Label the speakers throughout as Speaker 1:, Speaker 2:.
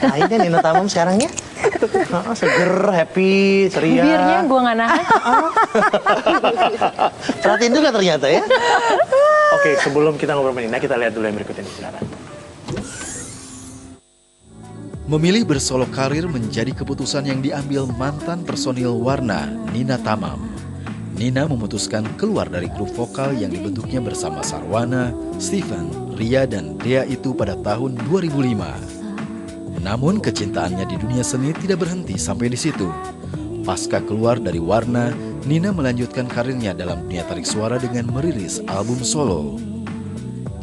Speaker 1: Lainnya Nina Tamam sekarang ya. Seger, happy, ceria.
Speaker 2: Bibirnya gue nggak nahan.
Speaker 1: Perhatiin juga ternyata ya. Oke, sebelum kita ngobrol sama Nina, kita lihat dulu yang berikut ini, silakan.
Speaker 3: Memilih bersolo karir menjadi keputusan yang diambil mantan personil Warna, Nina Tamam. Nina memutuskan keluar dari grup vokal yang dibentuknya bersama Sarwana, Steven, Ria, dan Dea itu pada tahun 2005. Namun kecintaannya di dunia seni tidak berhenti sampai di situ. Pasca keluar dari Warna, Nina melanjutkan karirnya dalam dunia tarik suara dengan merilis album solo.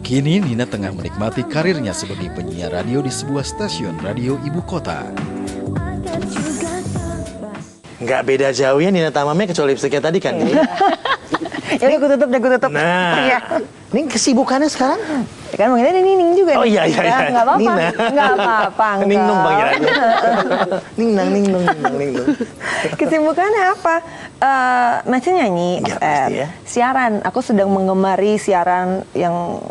Speaker 3: Kini Nina tengah menikmati karirnya sebagai penyiar radio di sebuah stasiun radio ibu kota.
Speaker 1: Nggak beda jauh ya Nina Tamamnya kecuali lipstiknya tadi kan.
Speaker 4: Ya gue tutup.
Speaker 1: Nah,
Speaker 4: Iya.
Speaker 1: Ini kesibukannya sekarang?
Speaker 4: Ya kan manggilnya Nining juga.
Speaker 1: Oh iya.
Speaker 4: Nggak apa-apa.
Speaker 1: Nina.
Speaker 4: Nggak apa-apa.
Speaker 1: Ningnung panggilannya. Ningnung.
Speaker 4: Kesibukannya apa? Masih nyanyi,
Speaker 1: Ya, pasti ya.
Speaker 4: siaran. Aku sedang mengemari siaran yang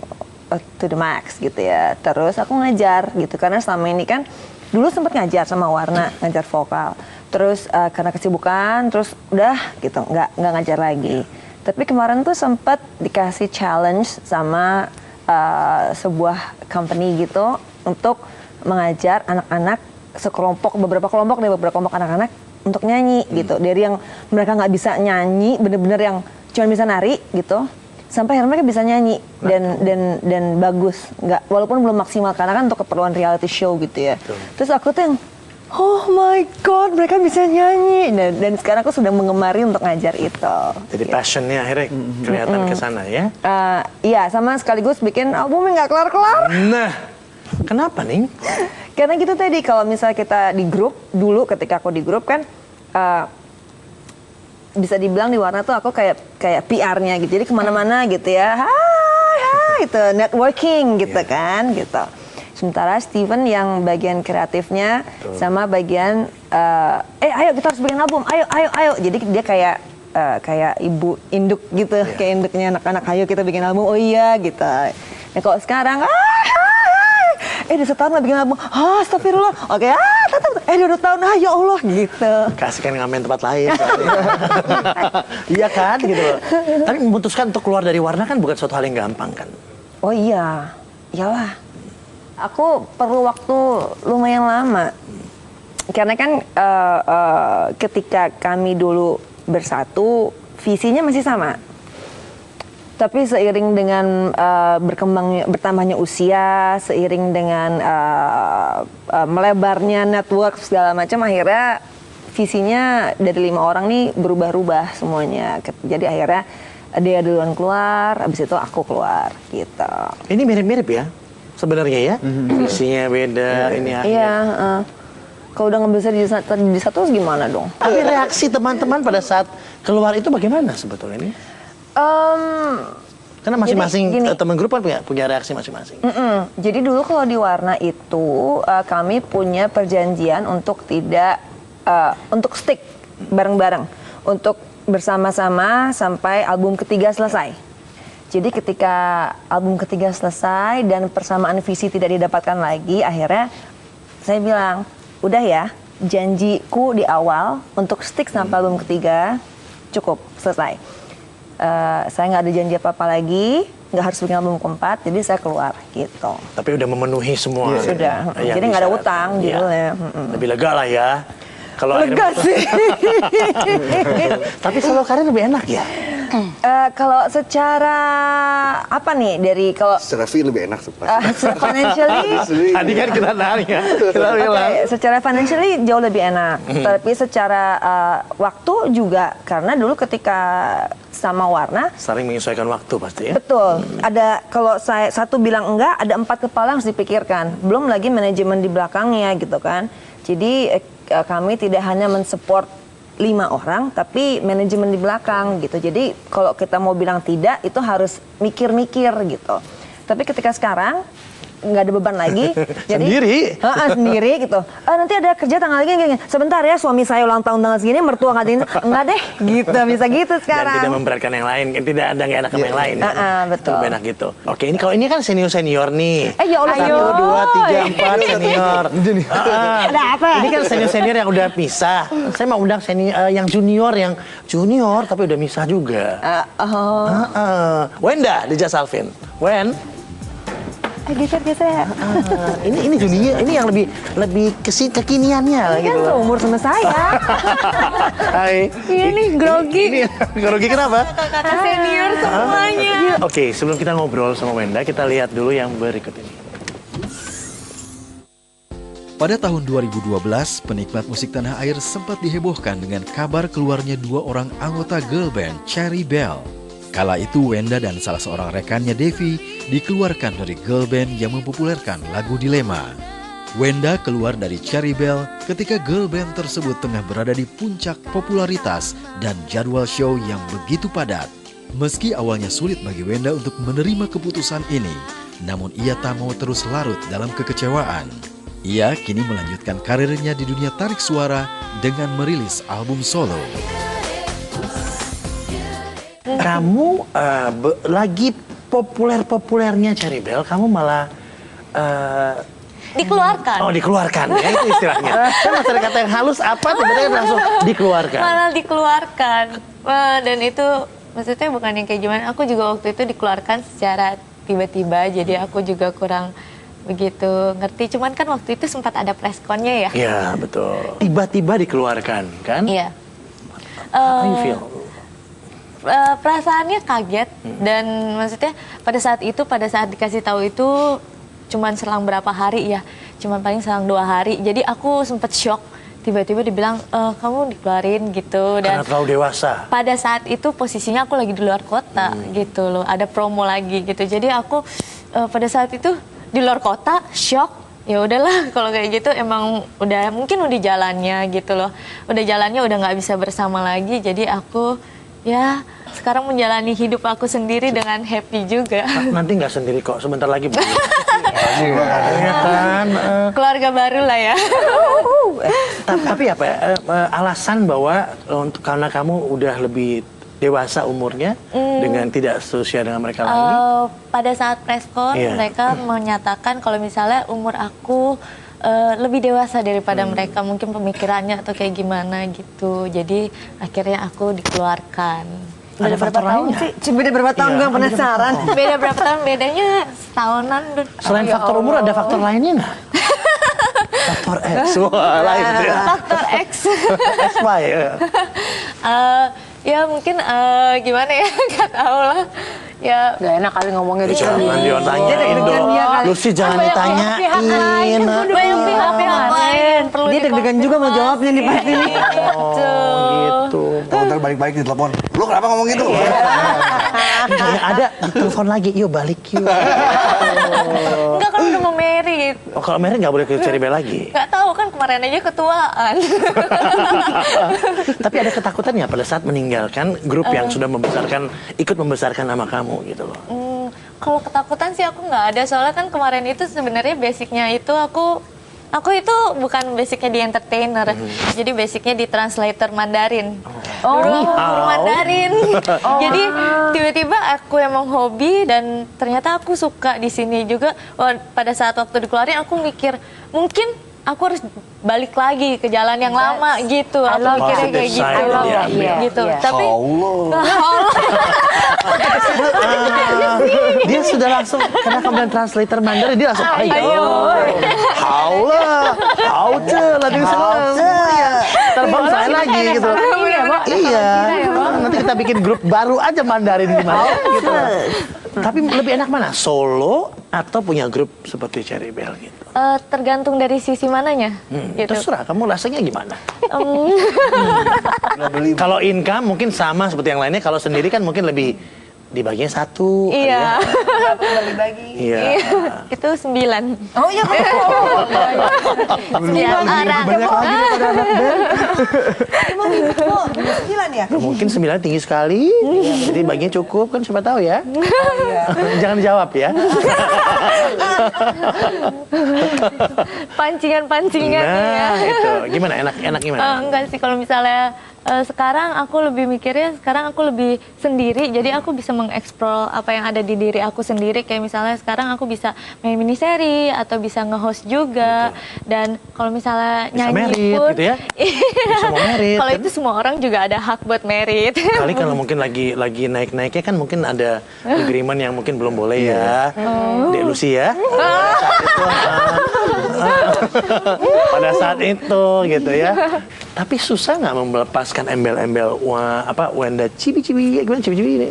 Speaker 4: to the max gitu ya. Terus aku ngajar gitu karena selama ini kan dulu sempat ngajar sama Warna, ngajar vokal. Terus karena kesibukan, terus udah gitu nggak ngajar lagi. Tapi kemarin tuh sempat dikasih challenge sama sebuah company gitu untuk mengajar anak-anak beberapa kelompok anak-anak untuk nyanyi gitu. Dari yang mereka nggak bisa nyanyi, bener-bener yang cuma bisa nari gitu, sampai akhirnya mereka bisa nyanyi dan bagus. Nggak, walaupun belum maksimal karena kan untuk keperluan reality show gitu ya. Betul. Terus aku tuh yang oh my God, mereka bisa nyanyi. Dan sekarang aku sedang mengemari untuk ngajar itu.
Speaker 1: Jadi passionnya akhirnya kelihatan ke sana ya?
Speaker 4: Iya, sama sekaligus bikin albumnya nggak kelar-kelar.
Speaker 1: Nah, kenapa nih?
Speaker 4: Karena gitu tadi, kalau misalnya kita di grup, dulu ketika aku di grup kan, bisa dibilang di Warna tuh aku kayak PR-nya gitu. Jadi kemana-mana gitu ya, hai, itu networking gitu kan, gitu. Sementara Steven yang bagian kreatifnya sama bagian ayo kita harus bikin album, ayo. Jadi dia kayak ibu induk gitu, kayak induknya anak-anak, ayo kita bikin album, oh iya gitu. Nah kalau sekarang udah setahun lah bikin album, astagfirullah, oke, 2 tahun, ya Allah gitu.
Speaker 1: Kasihkan ngamen tempat lain. Iya kan gitu. Tapi memutuskan untuk keluar dari Warna kan bukan suatu hal yang gampang kan?
Speaker 4: Oh iya, iyalah. Aku perlu waktu lumayan lama. Karena kan ketika kami dulu bersatu, visinya masih sama. Tapi seiring dengan bertambahnya usia, seiring dengan melebarnya network segala macam, akhirnya visinya dari 5 orang nih berubah-ubah semuanya. Jadi akhirnya dia duluan keluar, abis itu aku keluar gitu.
Speaker 1: Ini mirip-mirip ya? Sebenarnya ya, visinya beda, ini akhirnya.
Speaker 4: Iya, kalau udah nggak bisa di satu gimana dong?
Speaker 1: Tapi reaksi teman-teman pada saat keluar itu bagaimana sebetulnya ini? Karena masing-masing teman grup kan punya reaksi masing-masing.
Speaker 4: Jadi dulu kalau di Warna itu kami punya perjanjian untuk untuk stick bareng-bareng, untuk bersama-sama sampai album ketiga selesai. Jadi ketika album ketiga selesai dan persamaan visi tidak didapatkan lagi, akhirnya saya bilang, udah ya, janjiku di awal untuk stick sampai album ketiga cukup, selesai. Saya nggak ada janji apa-apa lagi, nggak harus bikin album keempat, jadi saya keluar gitu.
Speaker 1: Tapi udah memenuhi semua.
Speaker 4: Sudah, jadi nggak ada utang judulnya.
Speaker 1: Lebih lega lah ya. Kalau
Speaker 4: lega sih.
Speaker 1: Tapi solo karir lebih enak ya?
Speaker 4: Kalau secara apa nih kalau
Speaker 5: secara fee lebih enak
Speaker 4: secara financially
Speaker 1: tadi kan kita nanya, kita bilang.
Speaker 4: Secara financially jauh lebih enak, tapi secara waktu juga, karena dulu ketika sama Warna
Speaker 1: saling menyesuaikan waktu pasti ya.
Speaker 4: Betul, ada kalau saya satu bilang enggak, ada 4 kepala yang harus dipikirkan, belum lagi manajemen di belakangnya gitu kan. Jadi kami tidak hanya mensupport 5 orang, tapi manajemen di belakang gitu. Jadi kalau kita mau bilang tidak, itu harus mikir-mikir gitu. Tapi ketika sekarang, nggak ada beban lagi. Jadi,
Speaker 1: Sendiri?
Speaker 4: Sendiri gitu. Nanti ada kerja tanggal gini. Sebentar ya, suami saya ulang tahun tanggal segini, mertua nggak ini. Enggak deh, gitu. Bisa gitu sekarang.
Speaker 1: Dan tidak memberatkan yang lain, tidak ada nggak enak sama yang lain.
Speaker 4: Betul.
Speaker 1: Lebih enak gitu. Oke, ini kalau ini kan senior nih.
Speaker 4: Ya Allah,
Speaker 1: 1, 2, 3, 4 senior.
Speaker 4: Ada apa?
Speaker 1: Ini kan senior yang udah pisah. Saya mau undang senior yang junior tapi udah pisah juga. Wenda di Jas Alvin. Wen.
Speaker 4: Geser.
Speaker 1: Ini junior, ini yang lebih kekiniannya
Speaker 4: Ini
Speaker 1: gitu.
Speaker 4: kan seumur sama saya.
Speaker 1: Hai.
Speaker 4: Iya nih, grogi.
Speaker 1: Ini grogi kenapa?
Speaker 2: Kakak senior semuanya.
Speaker 1: Oke, sebelum kita ngobrol sama Wenda, kita lihat dulu yang berikut ini.
Speaker 3: Pada tahun 2012, penikmat musik tanah air sempat dihebohkan dengan kabar keluarnya 2 orang anggota girl band Cherry Bell. Kala itu Wenda dan salah seorang rekannya Devi dikeluarkan dari girl band yang mempopulerkan lagu Dilema. Wenda keluar dari Cherry Bell ketika girl band tersebut tengah berada di puncak popularitas dan jadwal show yang begitu padat. Meski awalnya sulit bagi Wenda untuk menerima keputusan ini, namun ia tak mau terus larut dalam kekecewaan. Ia kini melanjutkan karirnya di dunia tarik suara dengan merilis album solo.
Speaker 1: Kamu lagi populernya Cherry Bell, kamu malah
Speaker 2: Dikeluarkan.
Speaker 1: dikeluarkan ya itu istilahnya. Kan masih ada kata yang halus apa tiba-tiba langsung dikeluarkan.
Speaker 2: Malah dikeluarkan. Dan itu maksudnya bukan yang kayak gimana. Aku juga waktu itu dikeluarkan secara tiba-tiba. Jadi aku juga kurang begitu ngerti. Cuman kan waktu itu sempat ada pressconnya ya.
Speaker 1: Iya, betul. Tiba-tiba dikeluarkan, kan?
Speaker 2: Iya.
Speaker 1: How you feel?
Speaker 2: Perasaannya kaget dan maksudnya pada saat dikasih tahu itu cuman selang berapa hari ya, cuman paling selang 2 hari. Jadi aku sempet shock, tiba-tiba dibilang kamu dikeluarin gitu. Dan
Speaker 1: Karena terlalu dewasa.
Speaker 2: pada saat itu posisinya aku lagi di luar kota gitu loh, ada promo lagi gitu. Jadi aku pada saat itu di luar kota shock. Ya udahlah kalau kayak gitu emang mungkin udah jalannya gitu loh, udah nggak bisa bersama lagi. Jadi aku ya sekarang menjalani hidup aku sendiri dengan happy juga.
Speaker 1: Nanti nggak sendiri kok, sebentar lagi. Ya kan?
Speaker 2: Keluarga baru lah ya.
Speaker 1: Tapi apa ya, alasan bahwa karena kamu udah lebih dewasa umurnya dengan tidak seusia dengan mereka lagi?
Speaker 2: Pada saat preskon mereka menyatakan kalau misalnya umur aku lebih dewasa daripada mereka, mungkin pemikirannya atau kayak gimana gitu. Jadi akhirnya aku dikeluarkan.
Speaker 1: Ada faktor lainnya?
Speaker 4: Beda berapa tahun, gue penasaran.
Speaker 2: Beda berapa tahun? Bedanya setahunan.
Speaker 1: Selain faktor umur ada faktor lainnya nggak? Faktor X, wah lain itu ya.
Speaker 2: Faktor X.
Speaker 1: XY ya.
Speaker 2: Ya mungkin gimana ya, nggak tahu lah. Ya
Speaker 4: Gak enak kali ngomongnya di sini.
Speaker 1: Jangan ditanyain dong. Lu sih jangan ditanyain.
Speaker 2: banyak pihak-pihak lain perlu
Speaker 4: Dia deg-degan juga mau jawabnya nih pasti nih.
Speaker 1: Gitu.
Speaker 5: Ntar balik-balik di telepon. Lu kenapa ngomong gitu?
Speaker 1: Yang ada telepon lagi, yuk balik yuk.
Speaker 2: Enggak, kan udah mau married.
Speaker 1: Oh, kalau Mary nggak boleh ke Cherry Bell lagi.
Speaker 2: Nggak tahu kan kemarin aja ketuaan.
Speaker 1: Tapi ada ketakutan ya pada saat meninggalkan grup yang sudah ikut membesarkan nama kamu gitu loh.
Speaker 2: Kalau ketakutan sih aku nggak ada, soalnya kan kemarin itu sebenarnya basicnya itu aku itu bukan basicnya di entertainer, jadi basicnya di translator Mandarin. Dulu aku guru Mandarin. Jadi tiba-tiba aku emang hobi dan ternyata aku suka di sini juga. Pada saat waktu dikeluarin aku mikir mungkin aku harus balik lagi ke jalan yang lama gitu. Aku mikirnya kayak gitu. Gitu. Tapi
Speaker 1: Dia sudah langsung karena kamu dan translator Mandarin dia langsung ayo. Haula, hauce, lagi semuanya. Terbang saya lagi gitu. Iya. Nanti kita bikin grup baru aja Mandarin gimana gitu. Tapi lebih enak mana? Solo atau punya grup seperti Cherry Bell gitu?
Speaker 2: tergantung dari sisi mananya. Gitu.
Speaker 1: Terserah, kamu rasanya gimana? Kalau income mungkin sama seperti yang lainnya. Kalau sendiri kan mungkin lebih dibaginya 1.
Speaker 2: Iya.
Speaker 4: Bagi-bagi.
Speaker 1: Iya.
Speaker 2: Itu 9.
Speaker 4: Oh iya.
Speaker 2: Setiap orang.
Speaker 5: Banyak lagi daripada anak band.
Speaker 4: Emang gitu, 9 ya?
Speaker 1: Mungkin 9 tinggi sekali, jadi baginya cukup kan siapa tahu ya. Jangan dijawab ya.
Speaker 2: Pancingan-pancingan ya.
Speaker 1: Nah, itu gimana enak gimana?
Speaker 2: Enggak sih, kalau misalnya sekarang aku lebih mikirnya, sekarang aku lebih sendiri, jadi aku bisa mengeksplor apa yang ada di diri aku sendiri. Kayak misalnya sekarang aku bisa main miniseri atau bisa nge-host juga. Dan kalau misalnya
Speaker 1: Bisa
Speaker 2: nyanyi
Speaker 1: merit
Speaker 2: pun
Speaker 1: gitu ya. Bisa mau merit.
Speaker 2: kalau
Speaker 1: kan?
Speaker 2: itu semua orang juga ada hak buat merit.
Speaker 1: Kali kalau mungkin lagi naik-naiknya kan mungkin ada agreement yang mungkin belum boleh ya. Dek Lucy ya. Pada saat itu gitu ya. Tapi susah nggak melepaskan embel-embel Wenda cibi-cibi gimana cibi-cibi ini?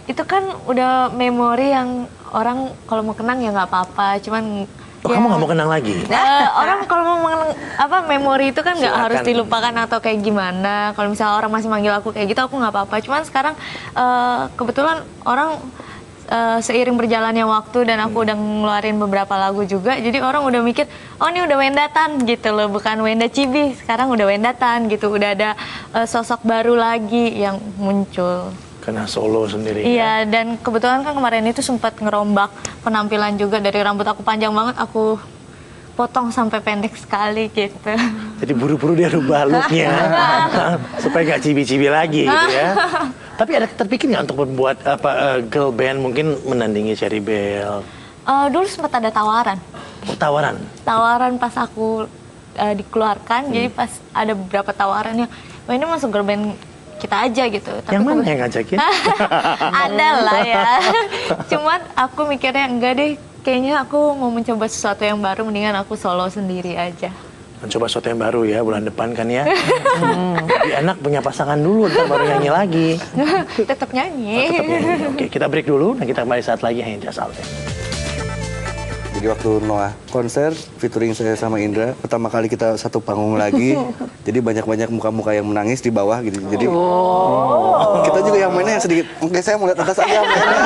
Speaker 2: Itu kan udah memori yang orang kalau mau kenang ya nggak apa-apa, cuman
Speaker 1: Kamu nggak mau kenang lagi?
Speaker 2: orang kalau mau memori itu kan nggak
Speaker 1: Silakan.
Speaker 2: harus dilupakan atau kayak gimana. Kalau misalnya orang masih manggil aku kayak gitu, aku nggak apa-apa. Cuman sekarang kebetulan orang seiring berjalannya waktu dan aku udah ngeluarin beberapa lagu juga, jadi orang udah mikir, oh ini udah Wendatan gitu loh, bukan Wenda Cibi, sekarang udah Wendatan gitu, udah ada sosok baru lagi yang muncul.
Speaker 1: Karena solo sendiri.
Speaker 2: Iya, dan kebetulan kan kemarin itu sempat ngerombak penampilan juga, dari rambut aku panjang banget, aku potong sampai pendek sekali gitu.
Speaker 1: Jadi buru-buru dia rubah looknya supaya nggak cibi-cibi lagi gitu ya. Tapi ada terpikir nggak untuk membuat girl band mungkin menandingi Cherry Bell?
Speaker 2: Dulu sempat ada tawaran.
Speaker 1: Tawaran?
Speaker 2: Tawaran pas aku dikeluarkan, jadi pas ada beberapa tawaran yang, wah ini masuk girl band kita aja gitu. Tapi
Speaker 1: Yang mana yang ngajakin?
Speaker 2: Ada lah ya. Cuman aku mikirnya enggak deh, kayaknya aku mau mencoba sesuatu yang baru, mendingan aku solo sendiri aja.
Speaker 1: Mencoba sesuatu yang baru ya, bulan depan kan ya. Lebih enak punya pasangan dulu, ntar baru nyanyi lagi.
Speaker 2: Tetap nyanyi.
Speaker 1: Tetap nyanyi. Oke, kita break dulu, dan kita kembali saat lagi hanya Just Out.
Speaker 5: Jadi waktu Noah konser featuring saya sama Indra, pertama kali kita satu panggung lagi. Jadi banyak-banyak muka-muka yang menangis di bawah gitu. Jadi kita juga yang mainnya yang sedikit. Oke, saya mau lihat atas aja mainnya.